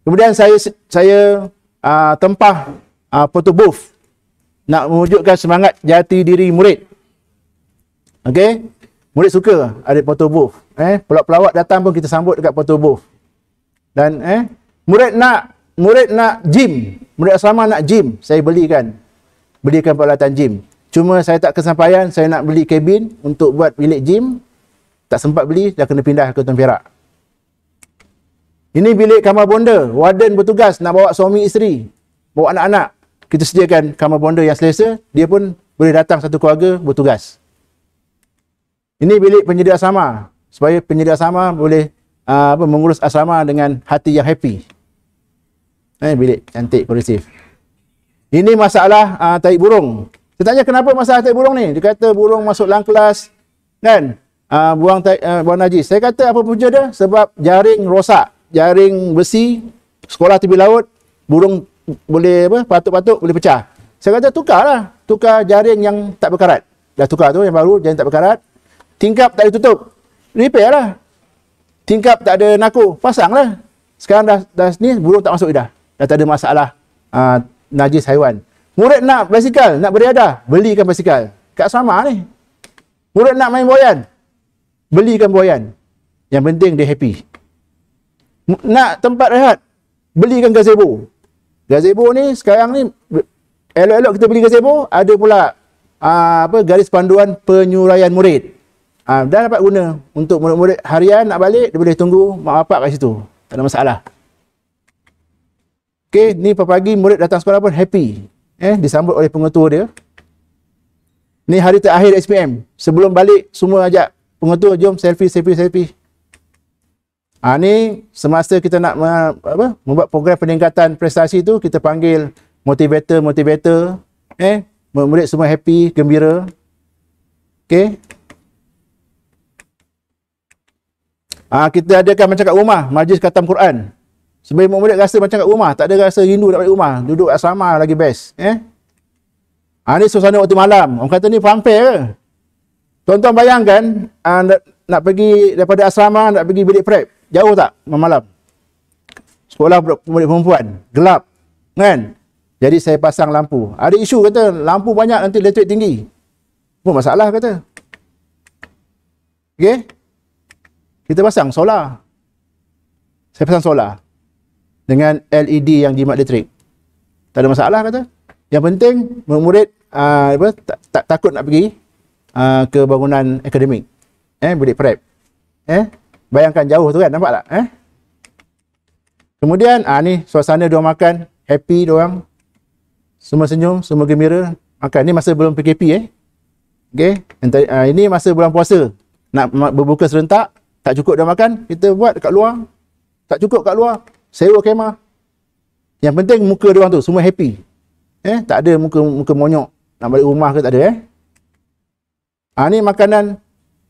Kemudian saya tempah photo booth, nak mewujudkan semangat jati diri murid. Okey? Murid suka ada photo booth. Pelawak-pelawak datang pun kita sambut dekat photo booth. Dan murid nak gym, murid asrama nak gym, saya belikan peralatan gym. Cuma saya tak kesampaian, saya nak beli kabin untuk buat bilik gym, tak sempat beli, dah kena pindah ke Tun Perak. Ini bilik kamar bonda, warden bertugas nak bawa suami isteri, bawa anak-anak, kita sediakan kamar bonda yang selesa, dia pun boleh datang satu keluarga bertugas. Ini bilik penyedia asrama, supaya penyedia asrama boleh mengurus asrama dengan hati yang happy. Bilik cantik, kondusif. Ini masalah tarik burung. Saya tanya kenapa masalah tarik burung ni? Dia kata burung masuk dalam kelas, kan? Buang najis. Saya kata apa punca dia? Sebab jaring rosak, jaring besi, sekolah tepi laut, burung boleh patuk-patuk boleh pecah. Saya kata tukarlah, tukar jaring yang tak berkarat. Dah tukar tu yang baru, jaring tak berkarat. Tingkap tak ditutup, repair lah. Tingkap tak ada naku, pasanglah. Sekarang dah ni burung tak masuk dah. Dah tak ada masalah najis haiwan. Murid nak basikal, nak beriadah, belikan basikal. Kat asrama ni. Murid nak main boyan, belikan boyan. Yang penting dia happy. Nak tempat rehat, belikan gazebo. Gazebo ni sekarang ni elok-elok kita beli gazebo, ada pula garis panduan penyuraian murid. Dah dapat guna untuk murid-murid harian nak balik, dia boleh tunggu mak bapak kat situ. Tak ada masalah. Okey, ni pagi murid datang sekolah pun happy. Disambut oleh pengetua dia. Ni hari terakhir SPM. Sebelum balik, semua ajak pengetua, jom selfie. Ni semasa kita nak membuat program peningkatan prestasi tu, kita panggil motivator. Murid semua happy, gembira. Okey. Kita adakan macam kat rumah, majlis khatam Quran. Supaya murid rasa macam kat rumah, tak ada rasa rindu nak balik rumah. Duduk asrama lagi best. Ni suasana waktu malam. Orang kata ni funfair ke? Tuan-tuan bayangkan, nak pergi daripada asrama, nak pergi bilik prep. Jauh tak malam? Sekolah murid perempuan, gelap. Kan? Jadi saya pasang lampu. Ada isu kata, lampu banyak nanti elektrik tinggi. Apa masalah kata? Okey? Kita pasang solar. Saya pasang solar dengan LED yang jimat elektrik. Tak ada masalah kata. Yang penting murid tak takut nak pergi ke bangunan akademik. Bilik prep. Bayangkan jauh tu kan, nampak tak? Kemudian ni suasana diorang makan, happy diorang. Semua senyum, semua gembira. Makan ni masa belum PKP Okey. Ini masa bulan puasa. Nak berbuka serentak, tak cukup dah makan, kita buat kat luar. Tak cukup kat luar, sewa kemah. Yang penting muka diorang tu semua happy. Tak ada muka monyok nak balik rumah ke, tak ada ni makanan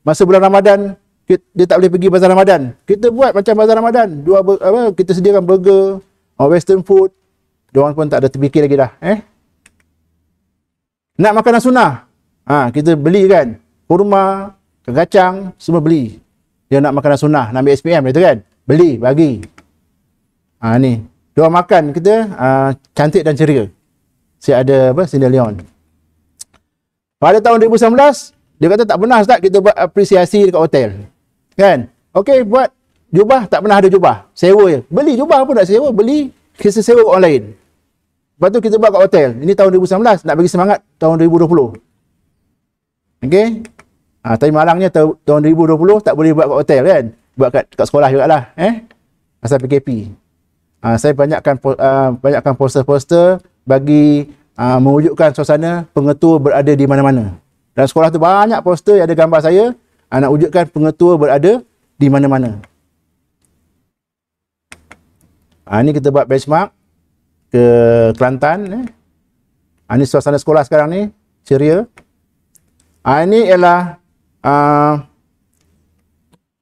masa bulan Ramadan, dia tak boleh pergi bazar Ramadan. Kita buat macam bazar Ramadan. Kita sediakan burger, western food. Diorang pun tak ada terfikir lagi dah. Nak makanan sunnah, kita beli kan. Kurma, kacang, semua beli. Dia nak makanan sunnah, nak ambil SPM itu kan. Beli, bagi. Ni. Diorang makan kita cantik dan ceria. Saya ada Sina Leon. Pada tahun 2019, dia kata tak pernah Ustaz kita buat apresiasi dekat hotel. Kan? Okey, buat jubah, tak pernah ada jubah. Sewa je. Beli jubah pun nak sewa, beli, kita sewa kat orang lain. Lepas tu kita buat kat hotel. Ini tahun 2019, nak bagi semangat tahun 2020. Okey? Tapi malangnya tahun 2020 tak boleh buat kat hotel kan? Buat kat sekolah jugalah. Asal PKP. Saya banyakkan poster-poster bagi mewujudkan suasana pengetua berada di mana-mana. Dalam sekolah tu banyak poster yang ada gambar saya, nak wujudkan pengetua berada di mana-mana. Ini kita buat benchmark ke Kelantan. Ini suasana sekolah sekarang ni, ceria. Ini ialah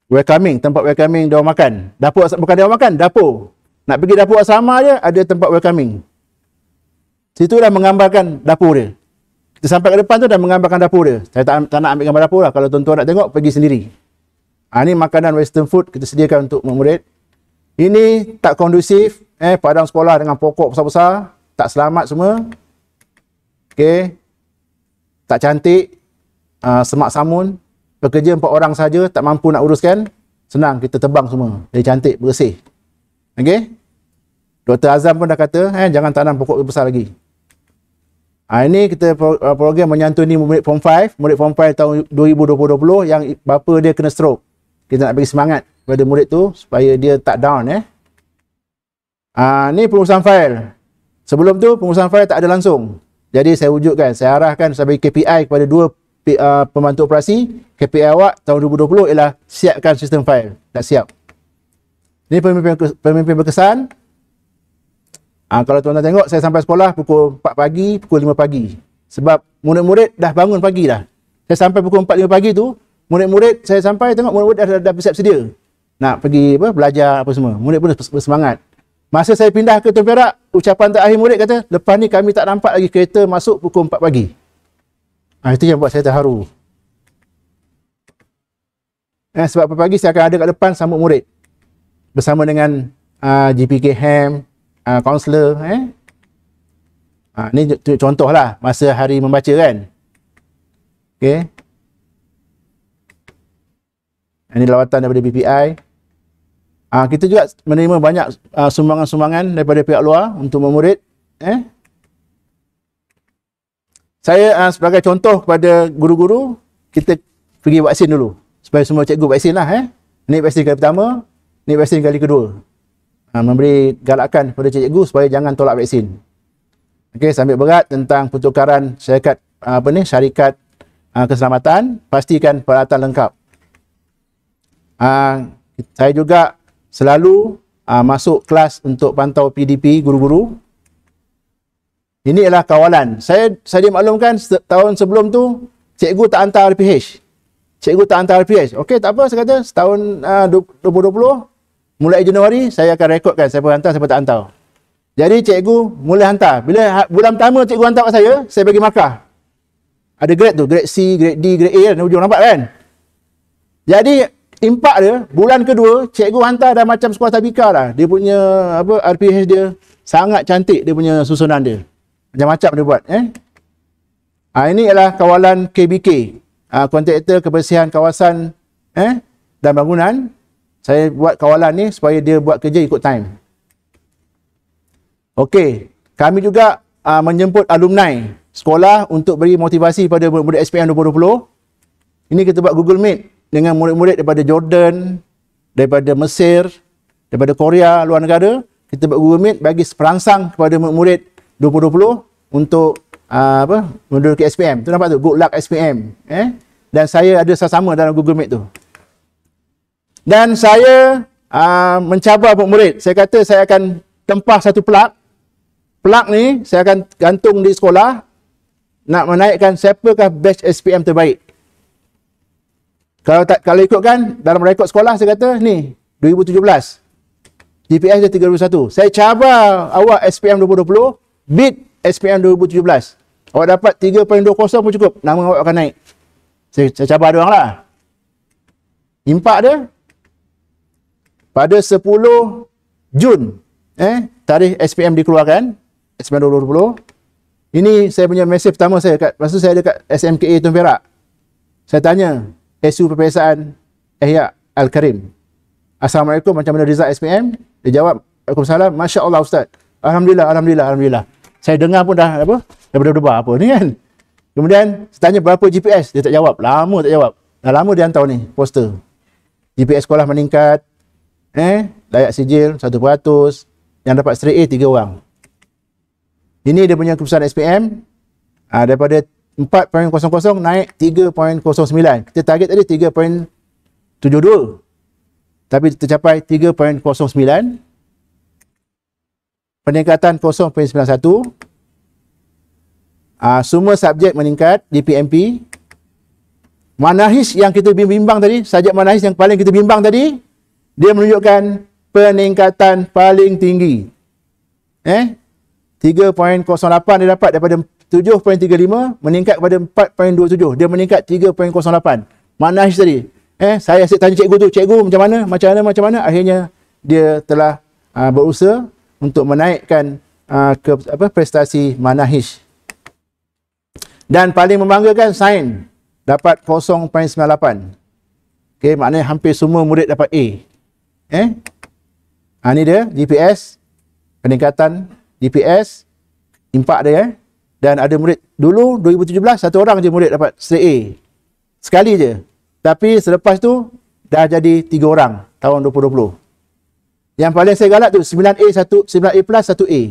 welcoming, tempat welcoming diorang makan. Dapur, bukan diorang makan, dapur. Nak pergi dapur asrama je, ada tempat welcoming. Situ dah menggambarkan dapur dia. Kita sampai ke depan tu dah menggambarkan dapur dia. Saya tak nak ambil gambar dapur lah. Kalau tuan-tuan nak tengok, pergi sendiri. Ini makanan western food kita sediakan untuk murid. Ini tak kondusif. Padang sekolah dengan pokok besar-besar. Tak selamat semua. Okey. Tak cantik. Semak samun. Pekerja 4 orang saja, tak mampu nak uruskan. Senang, kita tebang semua. Jadi cantik, bersih. Okey. Dr. Azam pun dah kata, jangan tanam pokok besar lagi. Ini kita program menyantuni murid Form 5. Murid Form 5 tahun 2020 yang bapa dia kena stroke. Kita nak bagi semangat kepada murid tu supaya dia tak down. Ni pengurusan fail. Sebelum tu pengurusan fail tak ada langsung. Jadi saya wujudkan, saya arahkan saya bagi KPI kepada 2 pembantu operasi. KPI awak tahun 2020 ialah siapkan sistem fail. Dah siap. Ini pemimpin berkesan. Kalau tuan-tuan tengok, saya sampai sekolah pukul 4 pagi, pukul 5 pagi. Sebab murid-murid dah bangun pagi dah. Saya sampai pukul 4, 5 pagi tu, murid-murid saya sampai tengok murid-murid dah bersiap sedia. Nak pergi belajar apa semua. Murid pun bersemangat. Masa saya pindah ke Tun Perak, ucapan terakhir murid kata, lepas ni kami tak nampak lagi kereta masuk pukul 4 pagi. Itu yang buat saya terharu. Sebab pagi saya akan ada kat depan sambut murid. Bersama dengan GPK HAM, kaunselor. Ni contoh lah masa hari membaca kan. Okey. Ini lawatan daripada BPI. Kita juga menerima banyak sumbangan-sumbangan daripada pihak luar untuk memurid. Saya sebagai contoh kepada guru-guru, kita pergi vaksin dulu. Supaya semua cikgu vaksin lah. Ini vaksin kali pertama, ini vaksin kali kedua. Memberi galakan kepada cikgu supaya jangan tolak vaksin. Okey, sambil berat tentang pertukaran syarikat syarikat keselamatan, pastikan peralatan lengkap. Saya juga selalu masuk kelas untuk pantau PDP guru-guru. Ini adalah kawalan. Saya dimaklumkan tahun sebelum tu cikgu tak hantar RPH. Cikgu tak hantar RPH. Okey, tak apa, saya kata setahun 2020 mulai Januari saya akan rekodkan siapa hantar, siapa tak hantar. Jadi cikgu mula hantar. Bila bulan pertama cikgu hantar kat saya bagi markah. Ada grade tu, grade C, grade D, grade A kan, hujung nampak kan? Jadi impak dia, bulan kedua cikgu hantar dah macam sekolah tabika dah. Dia punya RPH dia sangat cantik, dia punya susunan dia. Macam-macam dia buat. Ini adalah kawalan KBK, kontraktor kebersihan kawasan dan bangunan. Saya buat kawalan ni supaya dia buat kerja ikut time. Okey, kami juga menjemput alumni sekolah untuk beri motivasi pada murid SPM 2020. Ini kita buat Google Meet dengan murid-murid daripada Jordan, daripada Mesir, daripada Korea, luar negara. kita buat Google Meet bagi perangsang kepada murid 2020 untuk menduduki SPM. Tu nampak tu, good luck SPM. Dan saya ada sama dalam Google Meet tu. Dan saya mencabar murid. Saya kata saya akan tempah satu plug. Plug ni saya akan gantung di sekolah nak menaikkan siapakah batch SPM terbaik. Kalau ikutkan dalam rekod sekolah, saya kata ni 2017 GPS dia 321. Saya cabar awak SPM 2020 beat SPM 2017. Awak dapat 3.20 pun cukup, nama awak akan naik. Saya cabar dia orang lah. Impak dia pada 10 Jun tarikh SPM dikeluarkan, SPM 2020. Ini saya punya mesej pertama saya masa saya dekat SMKA Tun Perak. Saya tanya SU Peperiksaan Ihya Al-Karim, Assalamualaikum, macam mana result SPM? Dia jawab, Waalaikumsalam, Masya Allah Ustaz. Alhamdulillah. Saya dengar pun dah berdebar apa ni kan. Kemudian saya tanya berapa GPS, dia tak jawab. Lama tak jawab. Dah lama dia hantar ni poster. GPS sekolah meningkat. Layak sijil 100%. Yang dapat straight A 3 orang. Ini dia punya keputusan SPM. Daripada 4.00 naik 3.09. Kita target tadi 3.72. Tapi tercapai 3.09. Peningkatan 0.91. Semua subjek meningkat di PMP. Manahis yang kita bimbang tadi, subjek manahis yang paling kita bimbang tadi, dia menunjukkan peningkatan paling tinggi. 3.08 dia dapat daripada 7.35 meningkat kepada 4.27. Dia meningkat 3.08. Manahis tadi. Saya asyik tanya cikgu tu, cikgu macam mana? Akhirnya dia telah berusaha untuk menaikkan prestasi manahis. Dan paling membanggakan sains dapat 0.98. Okey, maknanya hampir semua murid dapat A. Ini dia GPS, peningkatan GPS, impak dia. Dan ada murid dulu 2017 satu orang je murid dapat straight A. Sekali je. Tapi selepas tu dah jadi 3 orang tahun 2020. Yang paling saya galak tu 9A 9A plus 1A.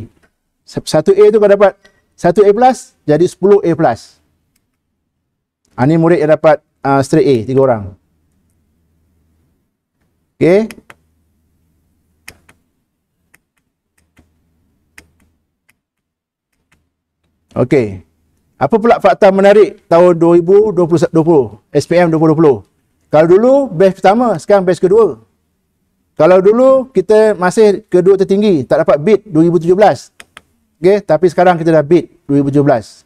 1A tu kalau dapat 1A plus jadi 10A plus. Ini murid yang dapat straight A 3 orang. Okey. Okey. Apa pula fakta menarik tahun 2020 SPM 2020? Kalau dulu batch pertama, sekarang batch kedua. Kalau dulu kita masih kedua tertinggi, tak dapat beat 2017. Okey, tapi sekarang kita dah beat 2017.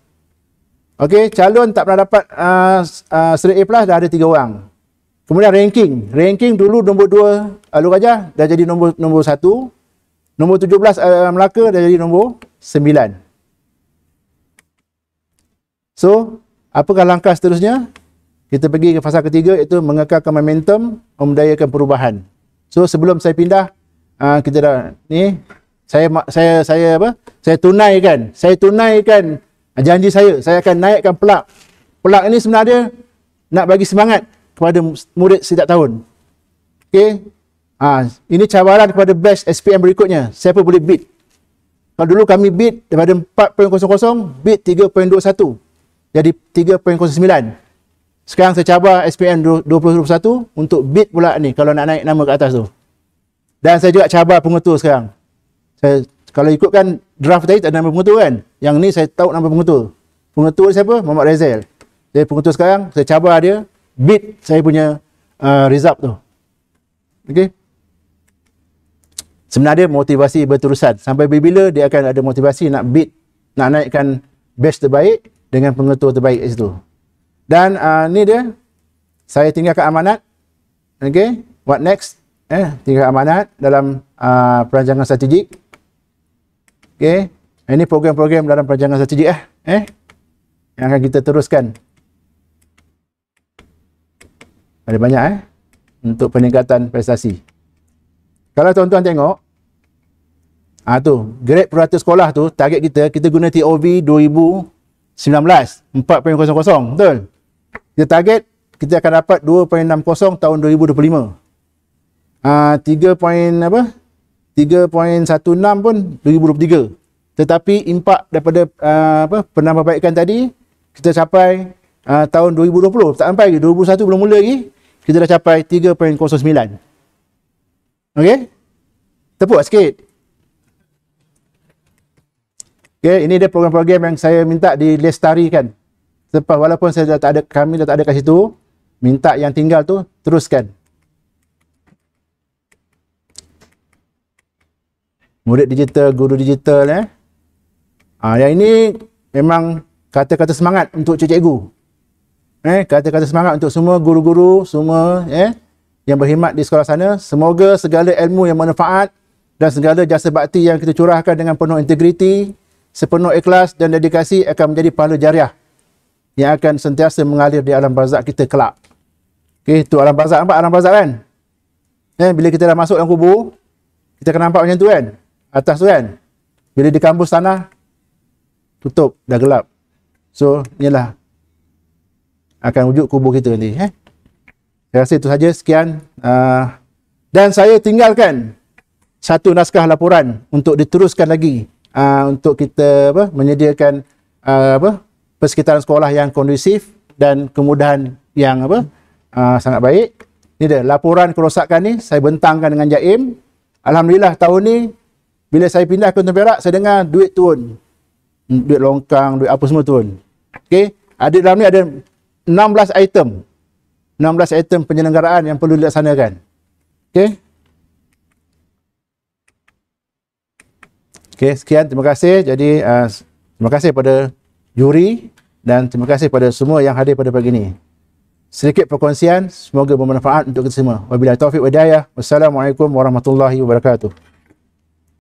Okey, calon tak pernah dapat straight A plus dah ada 3 orang. Kemudian ranking dulu nombor 2 Alur Gajah dah jadi nombor 1. Nombor 17 Melaka dah jadi nombor 9. So, apakah langkah seterusnya? Kita pergi ke fasa ketiga, iaitu mengekalkan momentum, memberdayakan perubahan. So, sebelum saya pindah, kita dah ni saya tunaikan janji saya akan naikkan plug. Plug ini sebenarnya nak bagi semangat kepada murid setiap tahun. Okey. Ini cabaran kepada batch SPM berikutnya. Siapa boleh beat? Kalau dulu kami beat daripada 4.00 beat 3.21. Jadi 3.09. Sekarang saya cabar SPM 2021 untuk beat pula ni kalau nak naik nama ke atas tu. Dan saya juga cabar pengetua sekarang. Kalau ikutkan draft tadi tak ada nama pengetua kan. Yang ni saya tahu nama pengetua. Pengetua siapa? Muhammad Razel. Jadi pengetua sekarang saya cabar dia beat saya punya result tu. Okey. Sebenarnya motivasi berterusan. Sampai bila dia akan ada motivasi nak beat, nak naikkan batch terbaik dengan pengetua terbaik di situ. Dan ni dia, saya tinggalkan amanat. Okay, what next? Tinggalkan amanat dalam perancangan strategik. Okay, ini program-program dalam perancangan strategik yang akan kita teruskan. Ada banyak untuk peningkatan prestasi. Kalau tuan-tuan tengok, tu grade purata sekolah tu, target kita guna TOV 2019 4.00, betul? Kita target kita akan dapat 2.60 tahun 2025. 3 point apa? 3.16 pun 2023. Tetapi impak daripada penambahbaikan tadi kita capai tahun 2020, tak sampai lagi 2021 belum mula lagi, kita dah capai 3.09. Okey? Tepuk sikit. Okey, ini dia program-program yang saya minta dilestarikan. Sebab walaupun kami dah tak ada kat situ, minta yang tinggal tu teruskan. Murid digital, guru digital yang ini memang kata-kata semangat untuk cikgu. Kata-kata semangat untuk semua guru-guru, semua yang berkhidmat di sekolah sana. Semoga segala ilmu yang bermanfaat dan segala jasa bakti yang kita curahkan dengan penuh integriti, sepenuh ikhlas dan dedikasi akan menjadi pahala jariah yang akan sentiasa mengalir di alam barzakh kita kelak. Okey, tu alam barzakh, nampak alam barzakh kan? Bila kita dah masuk dalam kubur, kita akan nampak macam tu kan? Atas tu kan? Bila di kampus tanah, tutup, dah gelap. So, inilah akan wujud kubur kita nanti. Saya rasa itu saja, sekian. Dan saya tinggalkan satu naskah laporan untuk diteruskan lagi untuk kita menyediakan persekitaran sekolah yang kondusif dan kemudahan yang sangat baik. Ini dia laporan kerosakan ni saya bentangkan dengan Jaim. Alhamdulillah tahun ni bila saya pindah ke Tanjung Perak, saya dengar duit turun. Duit longkang, duit apa semua turun. Okey, ada dalam ni ada 16 item. 16 item penyelenggaraan yang perlu dilaksanakan. Okey. Okey, sekian, terima kasih. Jadi terima kasih kepada juri dan terima kasih kepada semua yang hadir pada pagi ini. Sedikit perkongsian, semoga bermanfaat untuk kita semua. Wabillahi taufiq wa hidayah. Wassalamualaikum warahmatullahi wabarakatuh.